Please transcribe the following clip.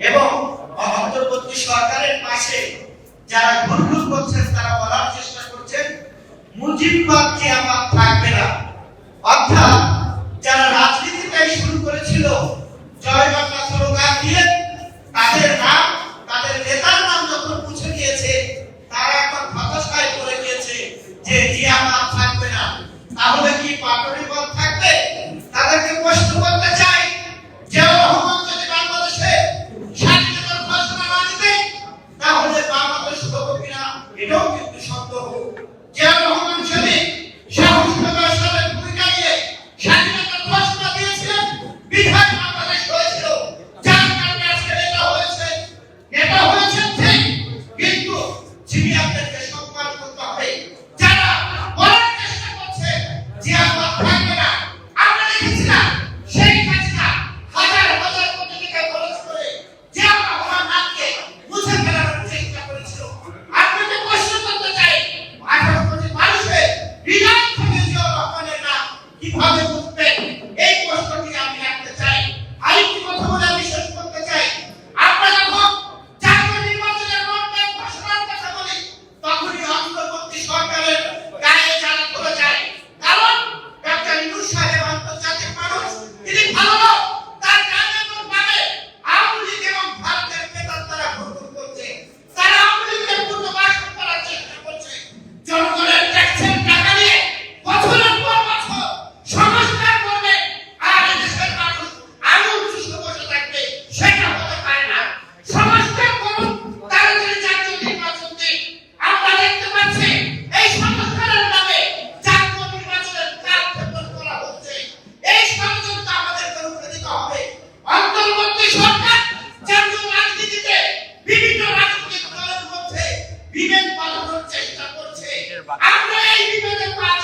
এবং অন্তর্বর্তী সরকারের পাশে যারা ঘুরঘুর করছেন তারা বলার চেষ্টা করছেন মুজিববাদ কি আমার থাকবে না। অর্থাৎ যারা রাজনীতিটাই শুরু করেছিল জয় বাংলা স্লোগান দিয়ে, তাদের নাম, তাদের নেতার নাম যখন মুছে গিয়েছে, তারা এখন হতাশায় পড়ে গিয়েছে যে জিয়াবাদ থাকবে না। তাহলে কি পাটলিবাদ থাকবে? তাদেরকে প্রশ্ন করতে চাই, জিয়াউর রহমান যদি বাংলাদেশে স্বাধীনতার ঘোষণা না দিতেন তাহলে বাংলাদেশ হতো কিনা এটাও কিন্তু সন্দেহ। জিয়াউর রহমান যদি সাহসিকতার সাথে ভূমিকা নিয়ে স্বাধীনতার ঘোষণা দিয়েছিলেন, বিধায় বাংলাদেশ হয়েছিল, যার কারণে আজকে নেতা হয়েছে। নেতা হয়েছেন ঠিক, কিন্তু জিয়াদেরকে সম্মান করতে হবে। যারা বলার চেষ্টা করছে জিয়াবাদ থাকবে না, আমরা দেখেছিলাম সেই হাসিনা হাজার হাজার কোটি টাকা খরচ করে জিয়াউর রহমান নামকে মুছে ফেলার চেষ্টা করেছিল। আপনাকে প্রশ্ন করতে চাই, 18 কোটি মানুষের হৃদয় থেকে জিয়াউর রহমানের নাম কিভাবে মুছবেন? এই প্রশ্নটি আমি রাখতে চাই। আরেকটি কথা বলে আমি শেষ করতে চাই, আমরা যখন জাতীয় নির্বাচনের রোডম্যাপ ঘোষণার কথা বলি তখনই অন্তর্বর্তী সরকারের গায়ে জ্বালা ধরে যায়। কারণ ডক্টর ইউনূস সাহেব আন্তর্জাতিক মানুষ, তিনি ভালো লোক, তার গায়ে এবং বামে আওয়ামী লীগ এবং ভারতের নেতার তারা ঘুরঘুর করছে। তারা আওয়ামী লীগের পুনর্বাসন করার চেষ্টা করছে। জনগণের ট্যাক্সের টাকা দিয়ে বছরের পর বছর সংস্কার করবে, আর দেশের মানুষ আঙুল চুষে বসে থাকবে, সেটা হতে পারে না। সংস্কার করুন, তাড়াতাড়ি জাতীয় নির্বাচন দিন। আমরা দেখতে পাচ্ছি এই সংস্কারের নামে জাতীয় নির্বাচনের কার্যক্রম করা হচ্ছে। এই ষড়যন্ত্র আমাদেরকে রুখে দিতে হবে। অন্তর্বর্তী সরকার জাতীয় রাজনীতিতে বিভিন্ন রাজনৈতিক দলের মধ্যে বিভেদ বাঁধানোর চেষ্টা করছে। আমরা এই বিভেদের কাজ